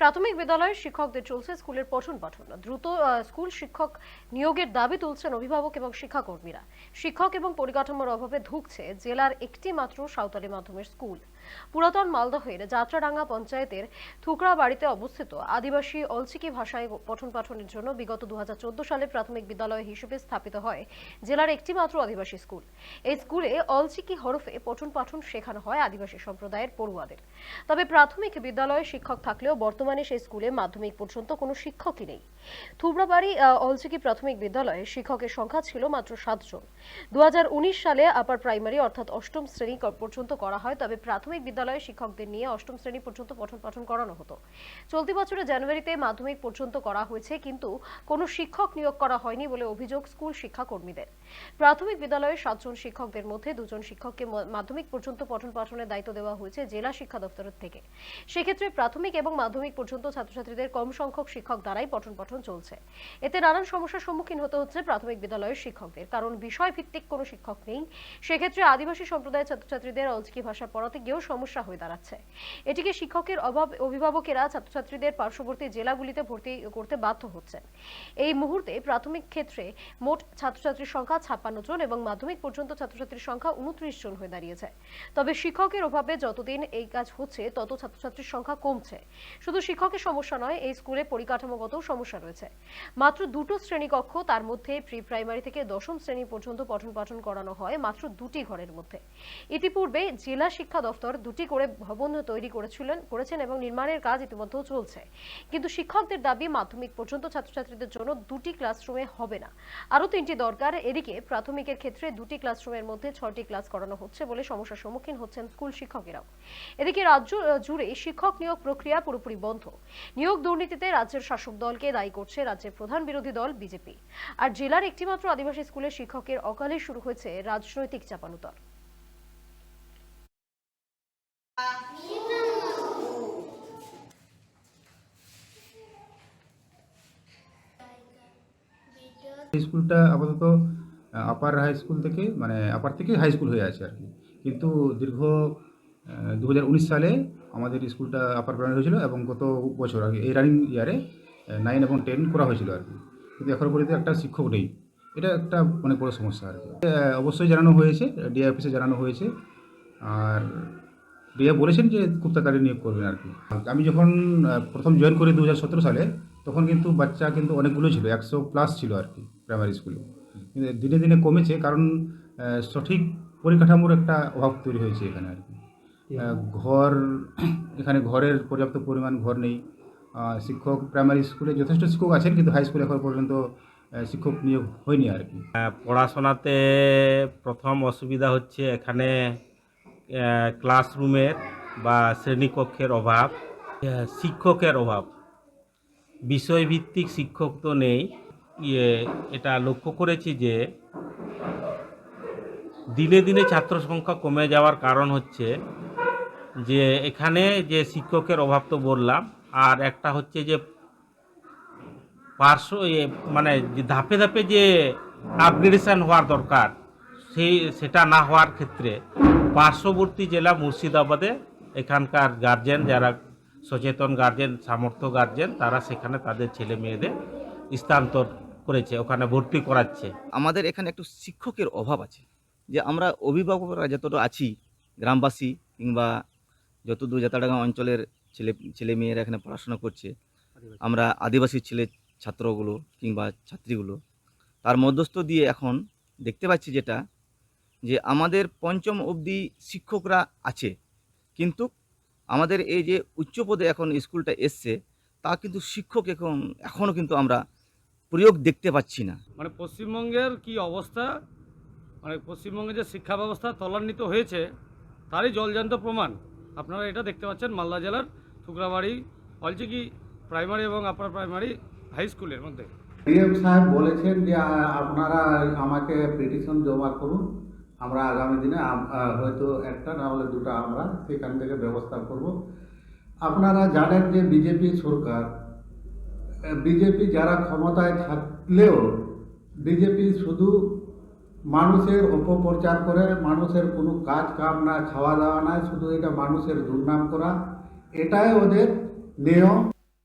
প্রাথমিক বিদ্যালয়ের শিক্ষকদের চলছে স্কুলের পঠন পাঠন। দ্রুত স্কুল শিক্ষক নিয়োগের দাবি তুলছেন অভিভাবক এবং শিক্ষাকর্মীরা। শিক্ষক এবং পরিকাঠামোর অভাবে ধুঁকছে জেলার একটি মাত্র সাঁওতালি মাধ্যমের স্কুল। পুরাতন মালদহের যাত্রাডাঙ্গা পঞ্চায়েতের থুকরা বাড়িতে অবস্থিত আদিবাসী অলচিকি ভাষায় পঠন পাঠনের জন্য বিগত 2014 সালে প্রাথমিক বিদ্যালয় হিসেবে স্থাপিত হয় জেলার একটি মাত্র আদিবাসী স্কুল। এই স্কুলে অলচিকি হরফে পঠন পাঠন শেখানো হয় আদিবাসী সম্প্রদায়ের পড়ুয়াদের। তবে প্রাথমিক বিদ্যালয়ে শিক্ষক থাকলেও বর্তমানে সেই স্কুলে মাধ্যমিক পর্যন্ত কোনো শিক্ষকই নেই। থুবড়াবাড়ি অলচিকি প্রাথমিক বিদ্যালয়ে শিক্ষকের সংখ্যা ছিল মাত্র 7 জন। 2019 সালে আপার প্রাইমারি অর্থাৎ অষ্টম শ্রেণী পর্যন্ত করা হয়। তবে প্রাথমিক বিদ্যালয়ে শিক্ষকদের নিয়ে অষ্টম শ্রেণী পর্যন্ত পঠন পাঠন করানো হতো। চলতি বছরের জানুয়ারিতে মাধ্যমিক পর্যন্ত করা হয়েছে, কিন্তু কোনো শিক্ষক নিয়োগ করা হয়নি বলে অভিযোগ স্কুল শিক্ষা কর্মীদের। প্রাথমিক বিদ্যালয়ে 7 জন শিক্ষকদের মধ্যে 2 জন শিক্ষককে মাধ্যমিক পর্যন্ত পঠন পাঠনের দায়িত্ব দেওয়া হয়েছে জেলা শিক্ষা দপ্তরের থেকে। সেক্ষেত্রে প্রাথমিক এবং মাধ্যমিক পর্যন্ত ছাত্রছাত্রীদের কম সংখ্যক শিক্ষক দ্বারাই পঠন পাঠন চলছে। এতে নানান সমস্যার সম্মুখীন হতে হচ্ছে প্রাথমিক বিদ্যালয়ের শিক্ষকদের, কারণ বিষয় ভিত্তিক কোনো শিক্ষক নেই। সেক্ষেত্রে আদিবাসী সম্প্রদায়ের ছাত্রছাত্রীদের অলচিকি ভাষা পড়াতে গিয়েও সমস্যা হয়ে দাঁড়াচ্ছে। এটিকে শিক্ষকের অভাব অভিভাবকেরা ছাত্রছাত্রীদের পার্শ্ববর্তী জেলাগুলিতে ভর্তি করতে বাধ্য হচ্ছেন। এই মুহূর্তে প্রাথমিক ক্ষেত্রে মোট ছাত্রছাত্রীর সংখ্যা 56 জন এবং মাধ্যমিক পর্যন্ত ছাত্রছাত্রীর সংখ্যা 29 জন হয়ে দাঁড়িয়েছে। তবে শিক্ষকের অভাবে যতদিন এই কাজ হচ্ছে তত ছাত্রছাত্রীর সংখ্যা কমছে। শুধু শিক্ষকের সমস্যা নয়, এই স্কুলে পরিকাঠামোগত সমস্যা রয়েছে। মাত্র 2টো শ্রেণীকক্ষ, তার মধ্যে প্রি প্রাইমারি থেকে 10ম শ্রেণী পর্যন্ত পঠন পাঠন করানো হয় মাত্র 2টি ঘরের মধ্যে। ইতিপূর্বে জেলা শিক্ষা দপ্তর 2টি করে ভবন তৈরি করেছেন এবং নির্মাণের কাজ ইতিমধ্যেও চলছে। কিন্তু শিক্ষকদের দাবি মাধ্যমিক পর্যন্ত ছাত্রছাত্রীদের জন্য 2টি ক্লাসরুমে হবে না, আরও 3টি দরকার। এদিকে প্রাথমিকের ক্ষেত্রে 2টি ক্লাসরুমের মধ্যে 6টি ক্লাস করানো হচ্ছে বলে সমস্যার সম্মুখীন হচ্ছেন স্কুল শিক্ষকেরাও। এদিকে রাজ্য জুড়ে শিক্ষক নিয়োগ প্রক্রিয়া পুরোপুরি বন্ধ। নিয়োগ দুর্নীতিতে রাজ্যের শাসক দলকে দায়ী করছে রাজ্যের প্রধান বিরোধী দল বিজেপি। আর জেলার একটিমাত্র আদিবাসী স্কুলের শিক্ষকের অকালে শুরু হয়েছে রাজনৈতিক চাপানুতর। স্কুলটা আপাতত আপার হাই স্কুল থেকে আপার থেকে হাই স্কুল হয়ে আছে আর কি। কিন্তু দীর্ঘ 2019 সালে আমাদের স্কুলটা আপার প্রাইমারি হয়েছিল এবং গত বছর আগে এই রানিং ইয়ারে 9 এবং 10 করা হয়েছিল আর কি। কিন্তু এখনও পর্যন্ত একটা শিক্ষক নেই। এটা একটা অনেক বড় সমস্যা আর কি। অবশ্যই জানানো হয়েছে, ডিআই অফিসে জানানো হয়েছে। আর ডিআই বলেছেন যে খুব তাড়াতাড়ি নিয়োগ করবেন আর কি। আমি যখন প্রথম জয়েন করি 2017 সালে, তখন কিন্তু বাচ্চা কিন্তু অনেকগুলো ছিল, 100+ ছিল আর কি প্রাইমারি স্কুলে। কিন্তু দিনে দিনে কমেছে, কারণ সঠিক পরিকাঠামোর একটা অভাব তৈরি হয়েছে এখানে আর কি। এখানে ঘরের পর্যাপ্ত পরিমাণ ঘর নেই। শিক্ষক প্রাইমারি স্কুলে যথেষ্ট শিক্ষক আছেন, কিন্তু হাই স্কুলে এখন পর্যন্ত শিক্ষক নিয়োগ হয়নি আর কি। পড়াশোনাতে প্রথম অসুবিধা হচ্ছে এখানে ক্লাসরুমের বা শ্রেণীকক্ষের অভাব, শিক্ষকের অভাব, বিষয়ভিত্তিক শিক্ষক তো নেই। এটা লক্ষ্য করেছি যে দিনে দিনে ছাত্র সংখ্যা কমে যাওয়ার কারণ হচ্ছে যে এখানে যে শিক্ষকের অভাব তো বললাম, আর একটা হচ্ছে যে যে ধাপে ধাপে যে আপগ্রেডেশন হওয়ার দরকার, সেটা না হওয়ার ক্ষেত্রে পার্শ্ববর্তী জেলা মুর্শিদাবাদে এখানকার গার্জেন, যারা সচেতন গার্জেন, সামর্থ্য গার্জেন, তারা সেখানে তাদের ছেলে মেয়েদের স্থানান্তর করেছে, ওখানে ভর্তি করাচ্ছে। আমাদের এখানে একটু শিক্ষকের অভাব আছে, যে আমরা অভিভাবকরা যতটা আছি, গ্রামবাসী কিংবা যতদূর যাত্রাডাঙ্গা অঞ্চলের ছেলে মেয়েরা এখানে পড়াশোনা করছে, আমরা আদিবাসী ছাত্রগুলো কিংবা ছাত্রীগুলো, তার মধ্যস্থ দিয়ে এখন দেখতে পাচ্ছি যেটা, যে আমাদের পঞ্চম অবধি শিক্ষকরা আছে, কিন্তু আমাদের এই যে উচ্চ পদে এখন স্কুলটা এসছে, তা কিন্তু শিক্ষক এখনও কিন্তু আমরা প্রয়োগ দেখতে পাচ্ছি না। পশ্চিমবঙ্গের কি অবস্থা, পশ্চিমবঙ্গে যে শিক্ষা ব্যবস্থা ত্বরান্বিত হয়েছে তারই জলজান্ত প্রমাণ আপনারা এটা দেখতে পাচ্ছেন মালদা জেলার থুকরাবাড়ি অলচিকি প্রাইমারি এবং আপার প্রাইমারি হাই স্কুলের মধ্যে। ডিএম সাহেব বলেছেন যে আপনারা আমাকে পিটিশন জমা করুন, আমরা আগামী দিনে হয়তো একটা না হলে দুটো আমরা সেখান থেকে ব্যবস্থা করব। আপনারা জানেন যে বিজেপি সরকার, বিজেপি যারা ক্ষমতায় থাকলেও বিজেপি শুধু মানুষের অপপ্রচার করে, মানুষের কোনো কাজ কাম না, খাওয়া দাওয়া না, শুধু এটা মানুষের দুর্নাম করা, এটাই ওদের নিয়ম।